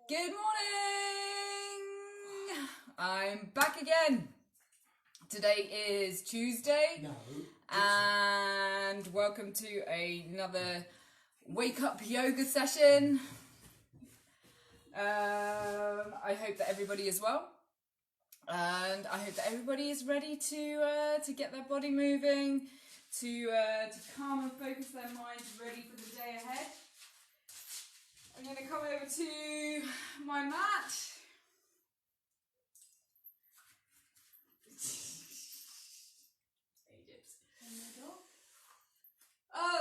Good morning! I'm back again. Today is Tuesday. And welcome to another wake up yoga session. I hope that everybody is well. And I hope that everybody is ready to get their body moving, to calm and focus their minds, ready for the day ahead. I'm going to come over to my mat.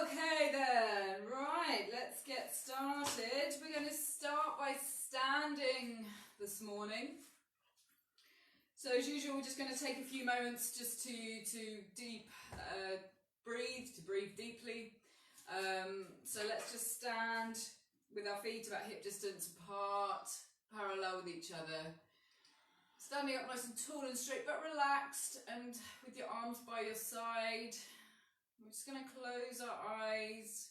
Okay then, right, let's get started. We're going to start by standing this morning. So as usual, we're just going to take a few moments just to breathe deeply. So let's just stand with our feet about hip distance apart, parallel with each other. Standing up nice and tall and straight, but relaxed, and with your arms by your side. We're just going to close our eyes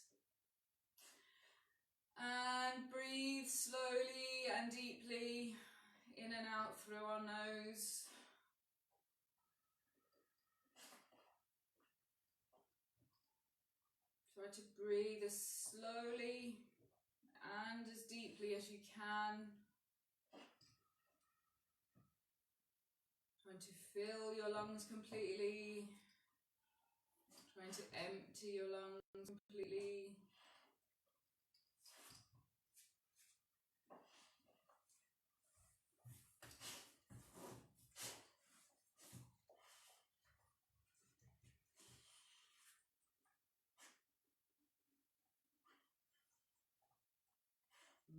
and breathe slowly and deeply in and out through our nose. Try to breathe as slowly and as deeply as you can. Trying to fill your lungs completely. Trying to empty your lungs completely.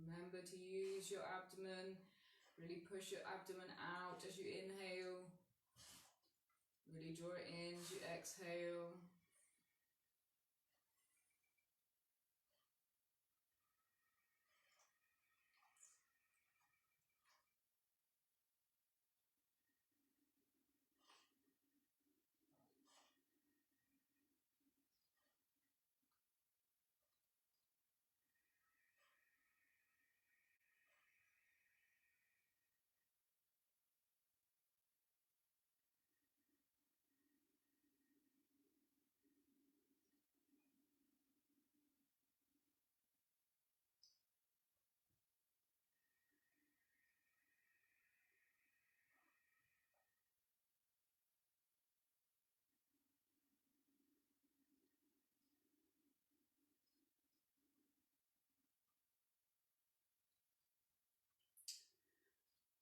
Remember to use your abdomen. Really push your abdomen out as you inhale. Really draw it in as you exhale.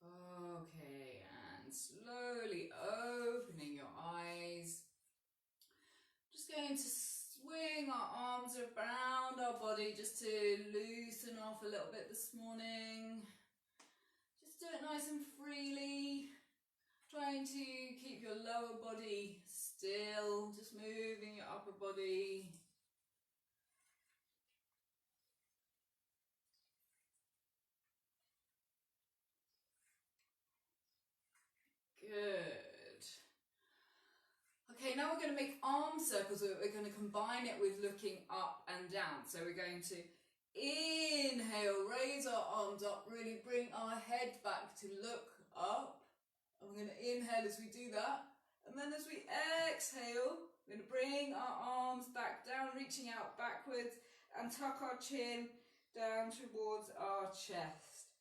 Okay, and slowly opening your eyes. Just going to swing our arms around our body just to loosen off a little bit this morning. Just do it nice and freely. Trying to keep your lower body still, just moving your upper body. Good. Okay, now we're going to make arm circles. We're going to combine it with looking up and down. So we're going to inhale, raise our arms up, really bring our head back to look up. And we're going to inhale as we do that. And then as we exhale, we're going to bring our arms back down, reaching out backwards, and tuck our chin down towards our chest.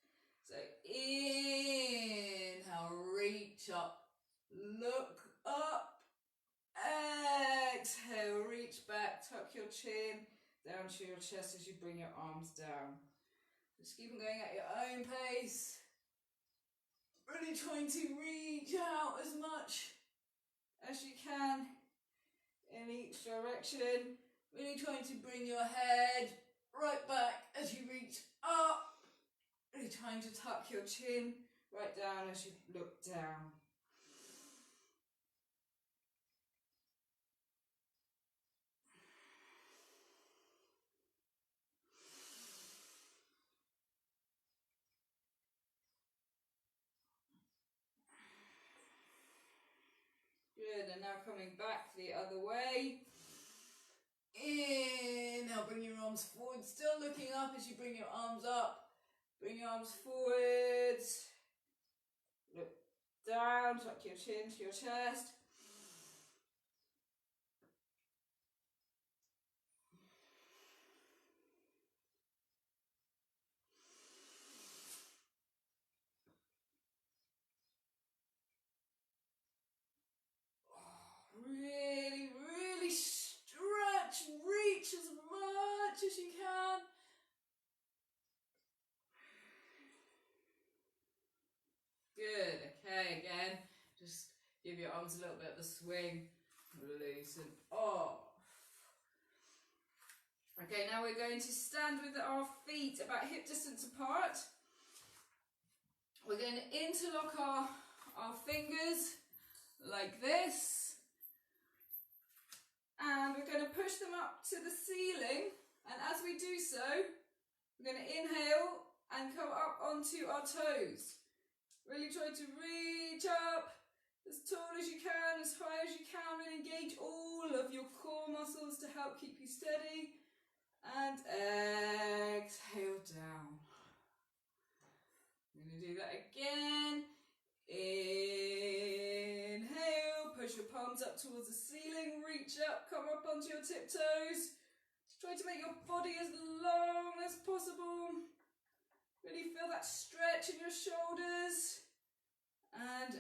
So inhale, reach up, look up. Exhale, reach back, tuck your chin down to your chest as you bring your arms down. Just keep on going at your own pace. Really trying to reach out as much as you can in each direction. Really trying to bring your head right back as you reach up. Really trying to tuck your chin right down as you look down. Good, and now coming back the other way. Inhale, bring your arms forward, still looking up as you bring your arms up. Bring your arms forwards. Look down, tuck your chin to your chest. Really, really stretch, reach as much as you can. Good, okay, again, just give your arms a little bit of a swing, loosen off. Okay, now we're going to stand with our feet about hip distance apart. We're going to interlock our fingers like this. And we're going to push them up to the ceiling. And as we do so, we're going to inhale and come up onto our toes. Really try to reach up as tall as you can, as high as you can, and engage all of your core muscles to help keep you steady. And exhale down. I'm going to do that again. Inhale, push your palms up towards the ceiling, reach up, come up onto your tiptoes. Try to make your body as long as possible. Really feel that stretch in your shoulders. And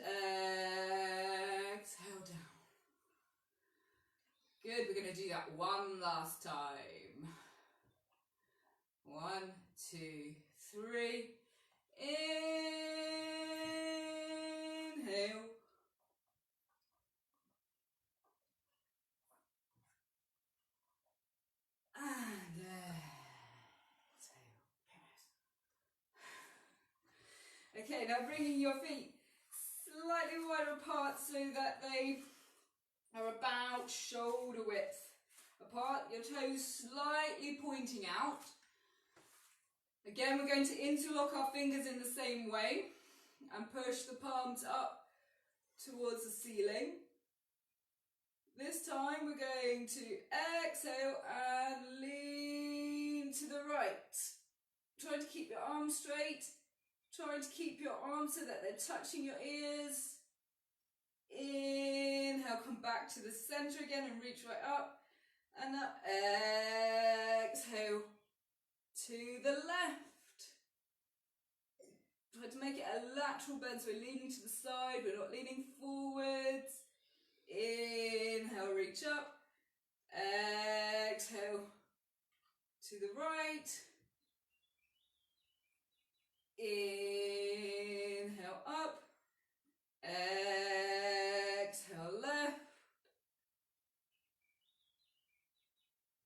exhale down. Good, we're going to do that one last time. 1, 2, 3. Inhale. And exhale. Okay, now bringing your feet slightly wider apart so that they are about shoulder width apart. Your toes slightly pointing out. Again, we're going to interlock our fingers in the same way and push the palms up towards the ceiling. This time we're going to exhale and lean to the right. Try to keep your arms straight. Try to keep your arms so that they're touching your ears. Inhale, come back to the center again and reach right up. And now exhale to the left. Try to make it a lateral bend, so we're leaning to the side, we're not leaning forwards. Inhale, reach up. Exhale to the right. Inhale up. Exhale left.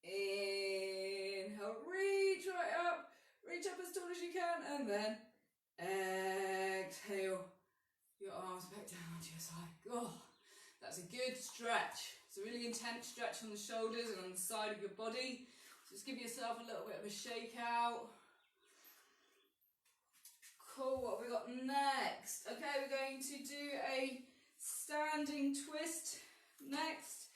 Inhale, reach right up. Reach up as tall as you can, and then exhale. Your arms back down to your side. Oh, that's a good stretch. It's a really intense stretch on the shoulders and on the side of your body. Just give yourself a little bit of a shake out. Cool, what have we got next? Okay, we're going to do a standing twist next.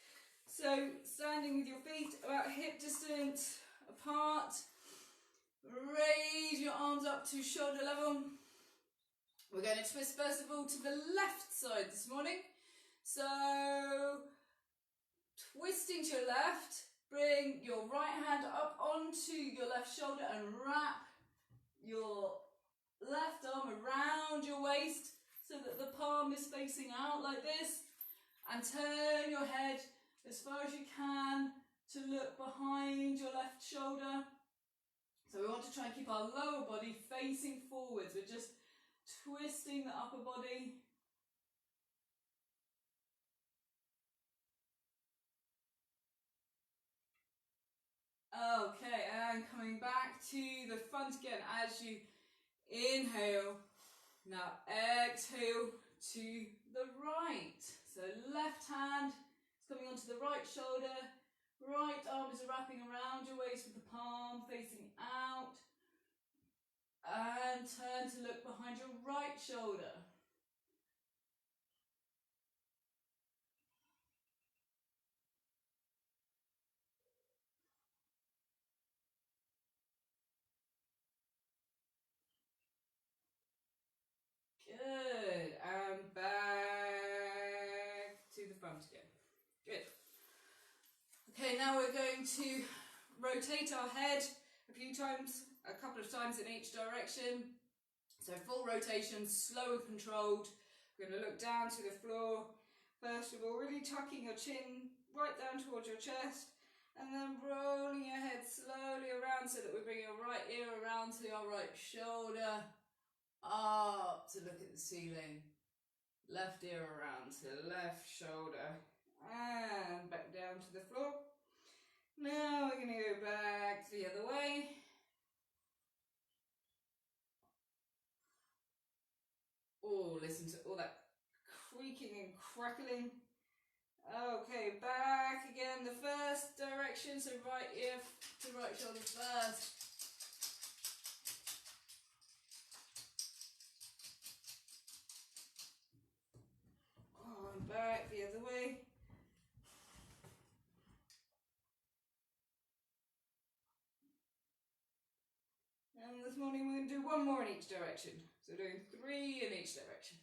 So, standing with your feet about hip distance apart. Raise your arms up to shoulder level. We're going to twist first of all to the left side this morning. So, twisting to your left, bring your right hand up onto your left shoulder and wrap your left arm around your waist so that the palm is facing out like this, and turn your head as far as you can to look behind your left shoulder. So we want to try and keep our lower body facing forwards. We're just twisting the upper body. Okay, and coming back to the front again as you inhale. Now exhale to the right. So left hand is coming onto the right shoulder. Right arm is wrapping around your waist with the palm facing out. And turn to look behind your right shoulder. Good. Okay, now we're going to rotate our head a few times, a couple of times in each direction. So full rotation, slow and controlled. We're going to look down to the floor. First of all, really tucking your chin right down towards your chest, and then rolling your head slowly around so that we bring your right ear around to your right shoulder, up to look at the ceiling. Left ear around to left shoulder, and back down to the floor. Now we're going to go back the other way. Oh, listen to all that creaking and crackling. Okay, back again, the first direction, so right ear to right shoulder first. Oh, and back the other way. And this morning we're going to do one more in each direction. So doing 3 in each direction.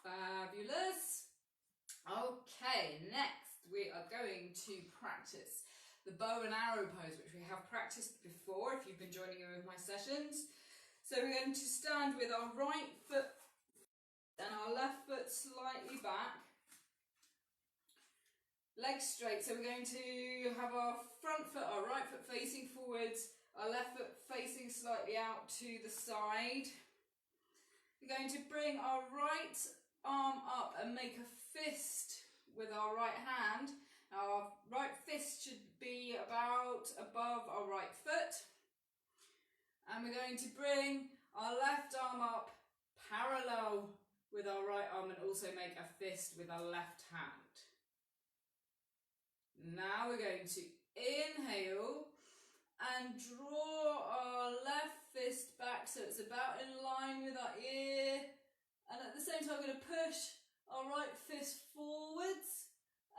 Fabulous. Okay, next we are going to practice the bow and arrow pose, which we have practiced before if you've been joining in with my sessions. So we're going to stand with our right foot and our left foot slightly back, legs straight. So we're going to have our front foot, our right foot facing forwards, our left foot facing slightly out to the side. We're going to bring our right arm up and make a fist with our right hand. Our right fist should be about above our right foot. And we're going to bring our left arm up parallel with our right arm and also make a fist with our left hand. Now we're going to inhale and draw our left fist back so it's about in line with our ear, and at the same time we're going to push our right fist forwards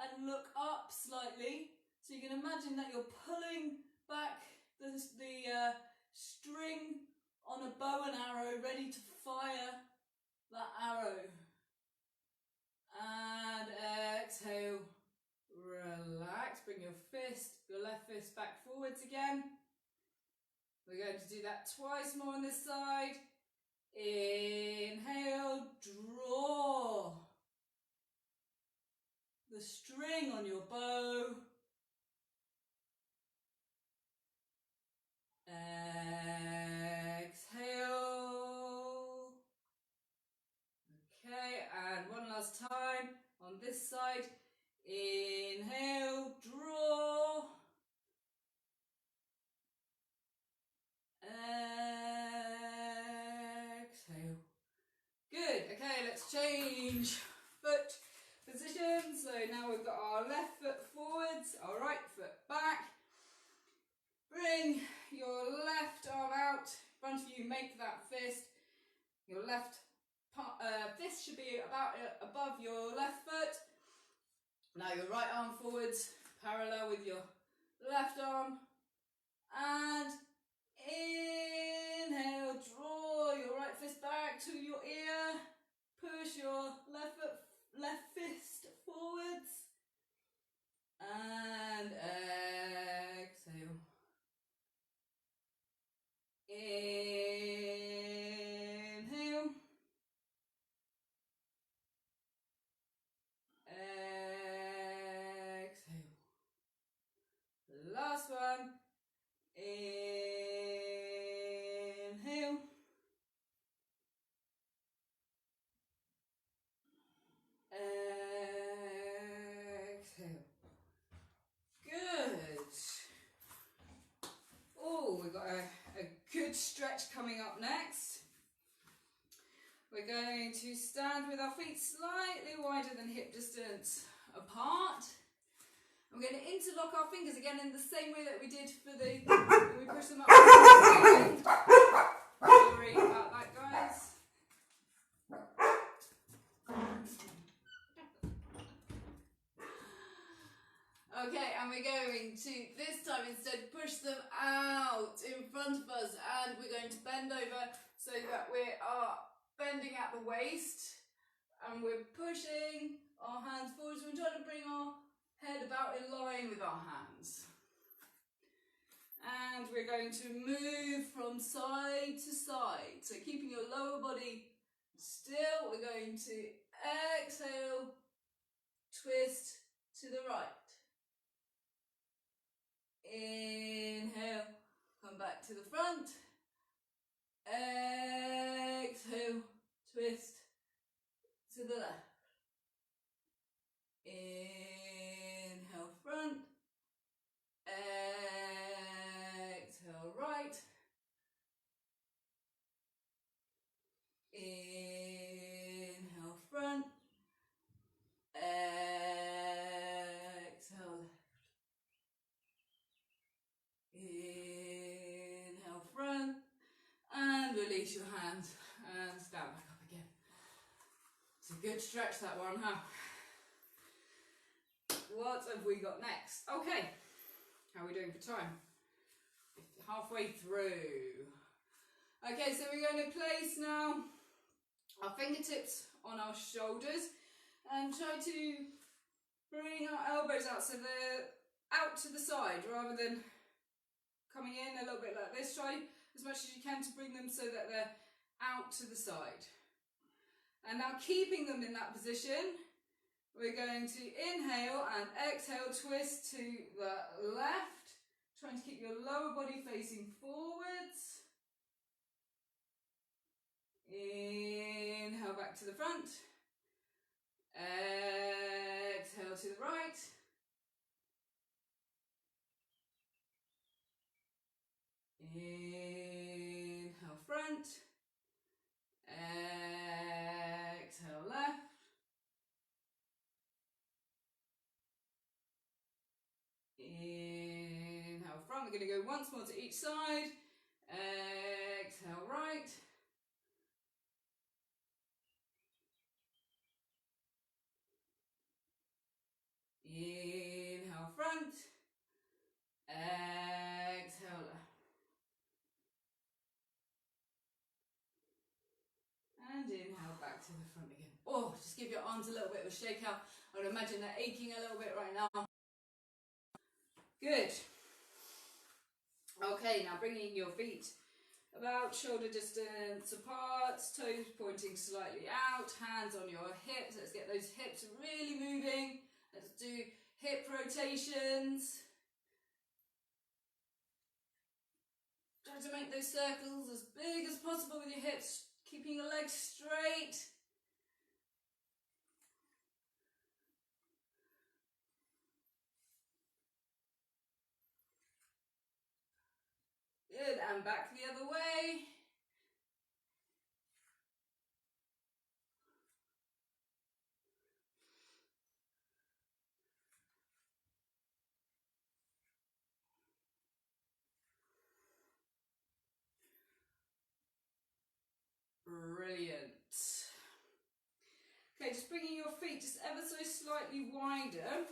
and look up slightly. So you can imagine that you're pulling back the string on a bow and arrow, ready to fire that arrow. And exhale, relax, bring your left fist back forwards again. We're going to do that twice more on this side. Inhale, draw the string on your bow. Exhale. Okay, and one last time on this side. Inhale, draw. Exhale. Good. Okay, let's change foot position. So now we've got our left foot forwards, our right foot back. Bring your left arm out in front of you, make that fist. Your left fist should be about above your left foot. Now your right arm forwards, parallel with your left arm. And inhale, draw your right fist back to your ear. Push your left fist forwards. And exhale. Inhale. Exhale. Last one. Inhale. Exhale. Good. Oh, we've got a good stretch coming up next. We're going to stand with our feet slightly wider than hip distance apart. And we're going to interlock our fingers again in the same way that we did for the, when we push them up. Sorry about that, guys. Okay, and we're going to, this time instead, push them out in front of us, and we're going to bend over so that we are bending at the waist, and we're pushing our hands forward. So we're trying to bring our head about in line with our hands. And we're going to move from side to side. So keeping your lower body still, we're going to exhale, twist to the right. Inhale, come back to the front. Exhale, twist to the left. Inhale, front. Exhale, right. Inhale, front. Exhale, left. Inhale, front. And release your hands and stand back up again. It's a good stretch, that one, huh? What have we got next? Okay, how are we doing for time? Halfway through. Okay, so we're going to place now our fingertips on our shoulders and try to bring our elbows out so they're out to the side rather than coming in a little bit like this. Try as much as you can to bring them so that they're out to the side. And now keeping them in that position, we're going to inhale and exhale, twist to the left, trying to keep your lower body facing forwards. Inhale back to the front. Exhale to the right. Inhale front. Exhale left. Inhale front. We're going to go once more to each side. Exhale right. Inhale front. Exhale left. And inhale back to the front again. Oh, just give your arms a little bit of a shake out. I would imagine they're aching a little bit right now. Good. Okay, now bringing your feet about shoulder distance apart, toes pointing slightly out, hands on your hips. Let's get those hips really moving. Let's do hip rotations. Try to make those circles as big as possible with your hips, keeping your legs straight. Good, and back the other way. Brilliant. Okay, just bringing your feet just ever so slightly wider.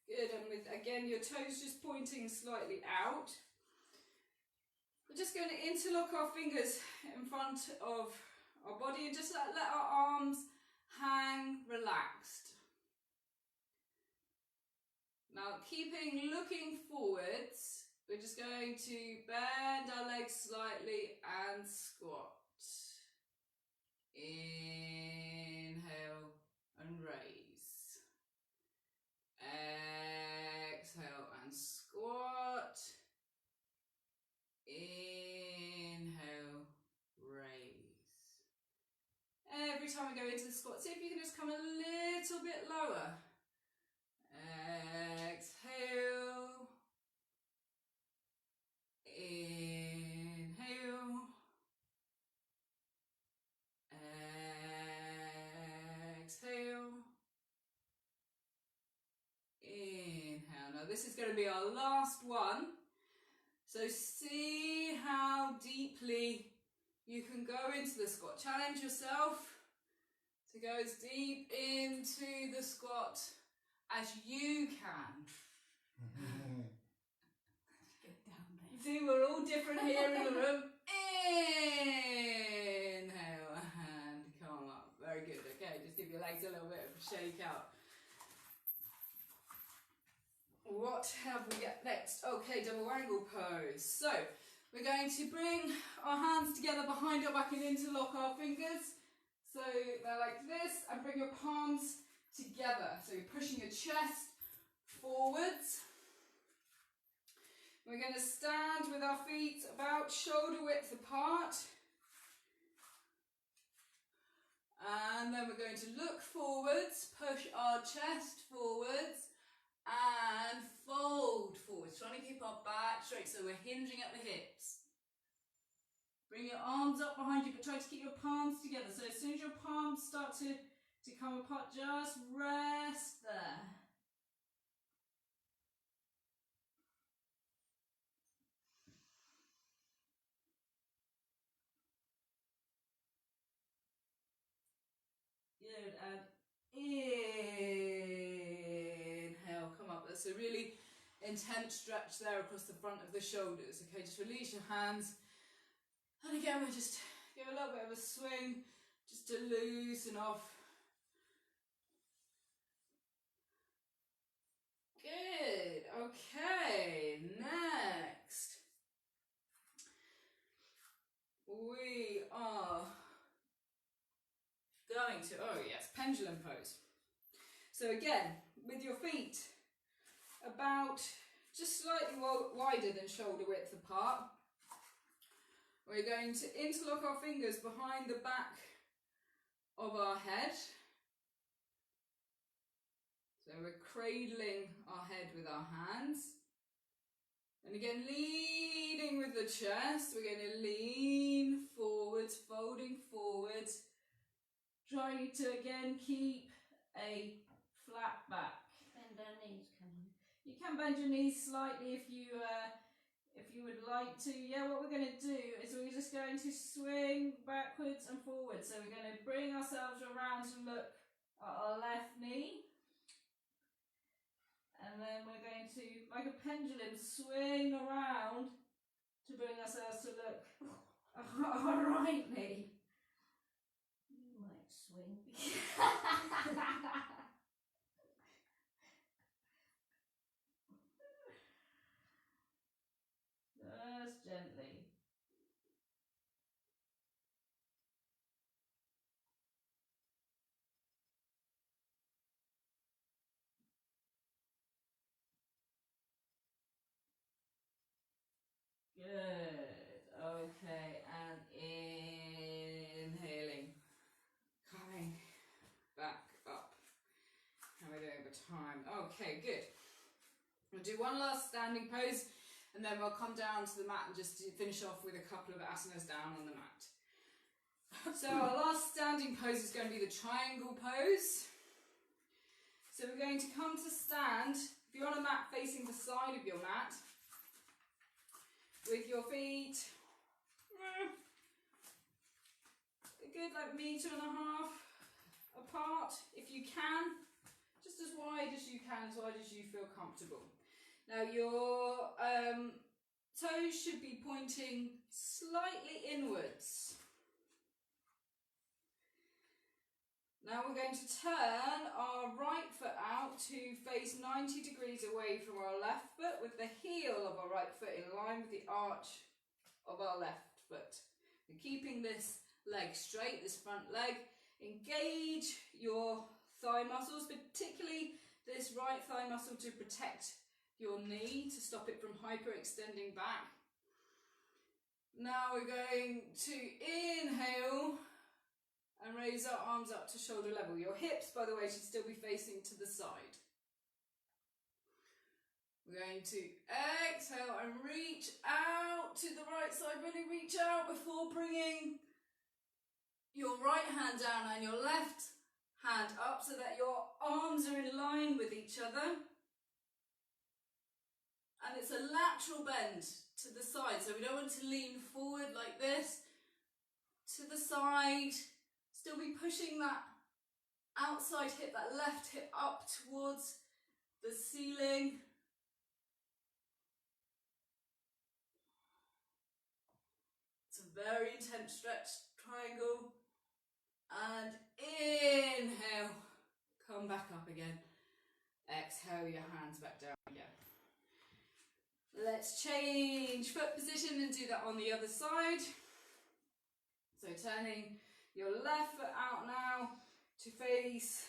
Good, and with, again, your toes just pointing slightly out. We're just going to interlock our fingers in front of our body and just let our arms hang relaxed. Now, looking forwards, we're just going to bend our legs slightly and squat. Inhale and raise. Exhale and squat. Inhale, raise. Every time we go into the squat, see if you can just come a little bit lower. Exhale. Inhale. Exhale. This is going to be our last one. So see how deeply you can go into the squat. Challenge yourself to go as deep into the squat as you can. See, we're all different here in the room. Inhale and come up. Very good. Okay, just give your legs a little bit of a shake out. What have we got next? Okay, double angle pose. So we're going to bring our hands together behind our back and interlock our fingers. So they're like this, and bring your palms together. So you're pushing your chest forwards. We're going to stand with our feet about shoulder width apart. And then we're going to look forwards, push our chest forwards, and fold forwards. Trying to keep our back straight, so we're hinging at the hips. Bring your arms up behind you, but try to keep your palms together. So as soon as your palms start to come apart, just rest there. Good, and inhale, come up. That's a really intense stretch there across the front of the shoulders. Okay, just release your hands. And again, we'll just give a little bit of a swing, just to loosen off. Good, okay, next. We are going to, oh yes, pendulum pose. So again, with your feet about just slightly wider than shoulder width apart, we're going to interlock our fingers behind the back of our head. So we're cradling our head with our hands. And again, leading with the chest, we're going to lean forwards, folding forwards, trying to again keep a flat back. Bend our knees, can you? You can bend your knees slightly if you would like to. Yeah, what we're going to do is we're just going to swing backwards and forwards. So we're going to bring ourselves around to look at our left knee. And then we're going to, like a pendulum, swing around to bring ourselves to look at our right knee. You might swing. Just gently. Good. Okay, and inhaling. Coming back up. How are we doing over time? Okay, good. We'll do one last standing pose, and then we'll come down to the mat and just finish off with a couple of asanas down on the mat. So our last standing pose is going to be the triangle pose. So we're going to come to stand. If you're on a mat facing the side of your mat, with your feet a good like 1.5 meters apart, if you can, just as wide as you can, as wide as you feel comfortable. Now your toes should be pointing slightly inwards. Now we're going to turn our right foot out to face 90 degrees away from our left foot, with the heel of our right foot in line with the arch of our left foot. We're keeping this leg straight, this front leg. Engage your thigh muscles, particularly this right thigh muscle, to protect your knee, to stop it from hyperextending back. Now we're going to inhale and raise our arms up to shoulder level. Your hips, by the way, should still be facing to the side. We're going to exhale and reach out to the right side. Really reach out before bringing your right hand down and your left hand up so that your arms are in line with each other. And it's a lateral bend to the side, so we don't want to lean forward like this. To the side, still be pushing that outside hip, that left hip up towards the ceiling. It's a very intense stretch, triangle. And inhale, come back up again. Exhale, your hands back down again. Let's change foot position and do that on the other side. So turning your left foot out now to face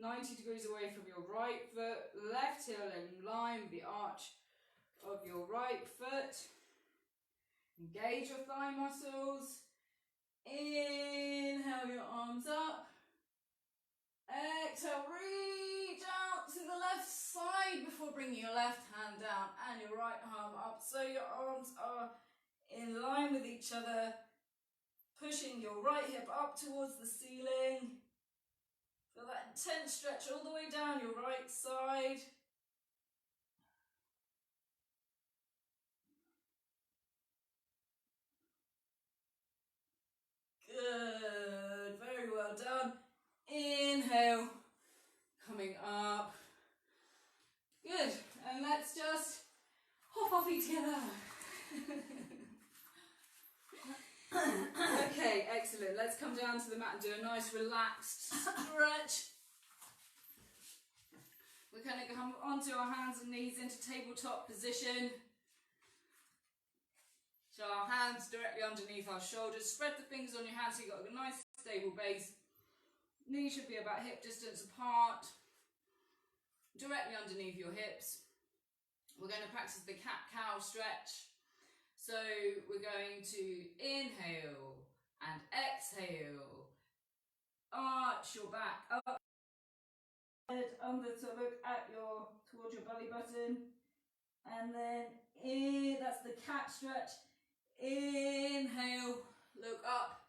90 degrees away from your right foot. Left heel in line with the arch of your right foot. Engage your thigh muscles. Inhale your arms up. Exhale, reach out to the left side before bringing your left hand down and your right arm up, so your arms are in line with each other, pushing your right hip up towards the ceiling. Feel that intense stretch all the way down your right side. Good, very well done. Inhale, coming up. Good, and let's just hop our feet together. Okay, excellent. Let's come down to the mat and do a nice relaxed stretch. We're going to come onto our hands and knees into tabletop position. So our hands directly underneath our shoulders. Spread the fingers on your hands so you've got a nice stable base. Knees should be about hip distance apart. Directly underneath your hips. We're going to practice the cat-cow stretch. So we're going to inhale and exhale. Arch your back up. Head under to look at towards your belly button. And then that's the cat stretch. Inhale, look up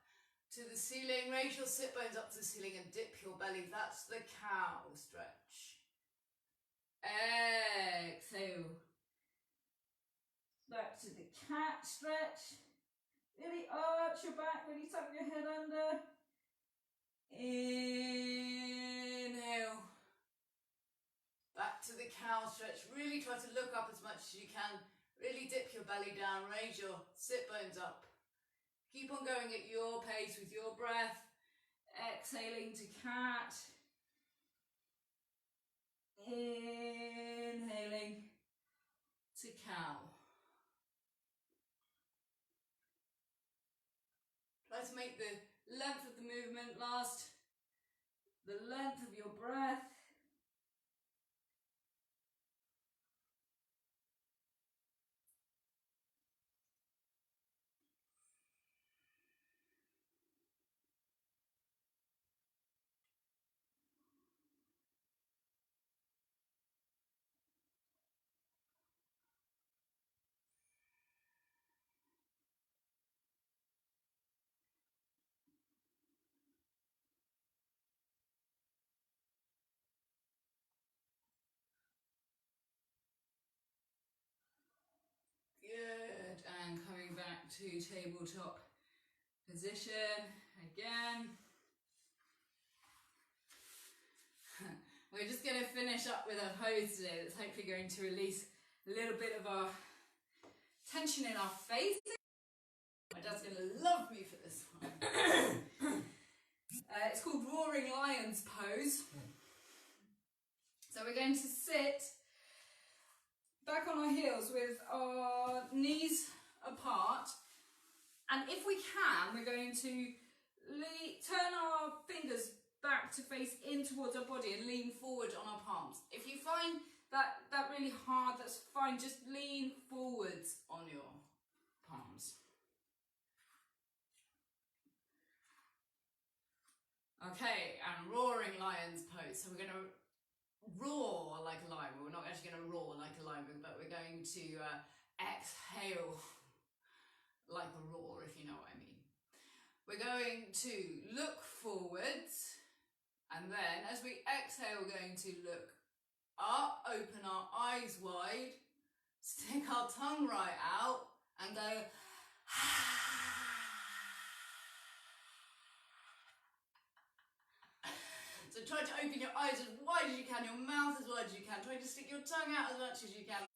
to the ceiling. Raise your sit bones up to the ceiling and dip your belly. That's the cow stretch. Exhale. Back to the cat stretch. Really arch your back, really tuck your head under. Inhale. Back to the cow stretch. Really try to look up as much as you can. Really dip your belly down, raise your sit bones up. Keep on going at your pace with your breath. Exhaling to cat. Inhaling to cow. Try to make the length of the movement last the length of your breath. Good, and coming back to tabletop position again. We're just going to finish up with a pose today that's hopefully going to release a little bit of our tension in our face. My dad's going to love me for this one. It's called Roaring Lions Pose. So we're going to sit back on our heels with our knees apart, and if we can, we're going to turn our fingers back to face in towards our body and lean forward on our palms. If you find that really hard, that's fine, just lean forwards on your palms. Okay, and Roaring Lions Pose. So we're going to roar like a lion. We're not actually going to roar like a lion, but we're going to exhale like a roar, if you know what I mean. We're going to look forwards, and then as we exhale, we're going to look up, open our eyes wide, stick our tongue right out and go. So try to open your eyes as wide as you can, your mouth as wide as you can. Try to stick your tongue out as much as you can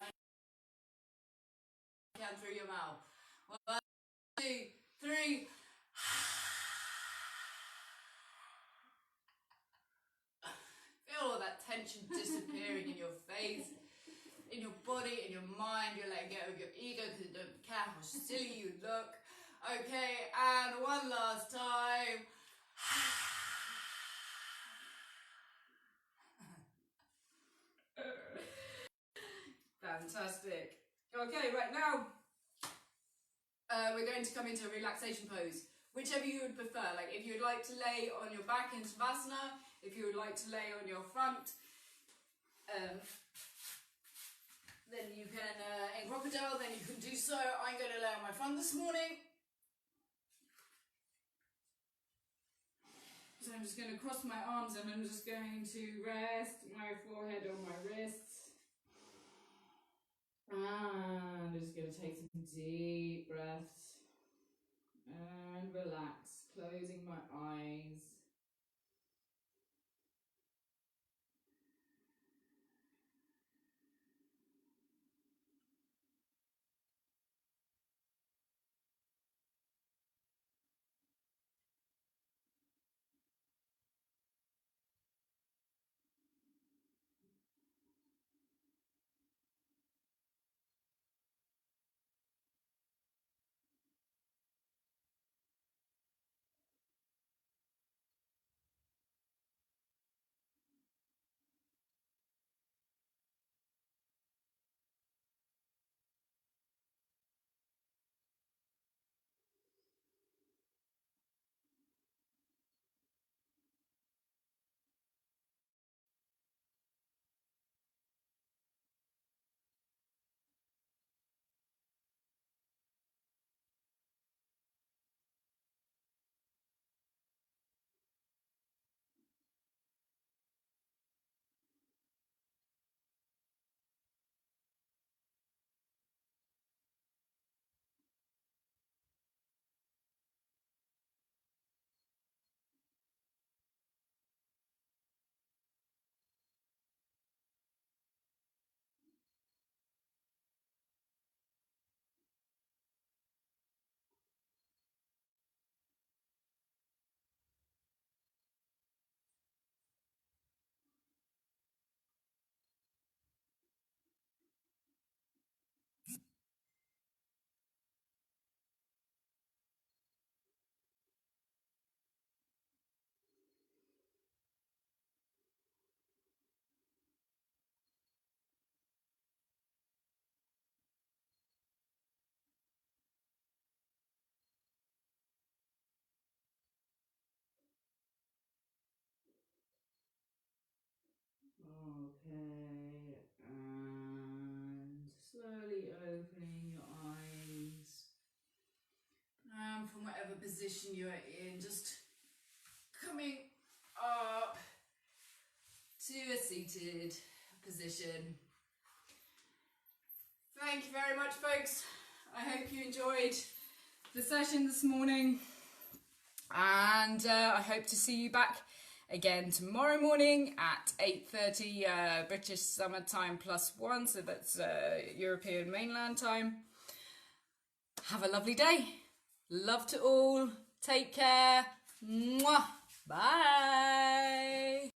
through your mouth. 1, 2, 3. Feel all that tension disappearing in your face, in your body, in your mind. You're letting go of your ego because you don't care how silly you look. Okay, and one last time. Fantastic. Okay, right now we're going to come into a relaxation pose. Whichever you would prefer. Like if you would like to lay on your back in Savasana, if you would like to lay on your front, then you can, in crocodile, then you can do so. I'm going to lay on my front this morning. So I'm just going to cross my arms and I'm just going to rest my forehead on my wrists. And I'm just going to take some deep breaths and relax, closing my eyes. Okay, and slowly opening your eyes. And from whatever position you're in, just coming up to a seated position. Thank you very much, folks. I hope you enjoyed the session this morning. And I hope to see you back again tomorrow morning at 8:30 British Summer Time +1, so that's European mainland time. Have a lovely day. Love to all. Take care. Mwah. Bye.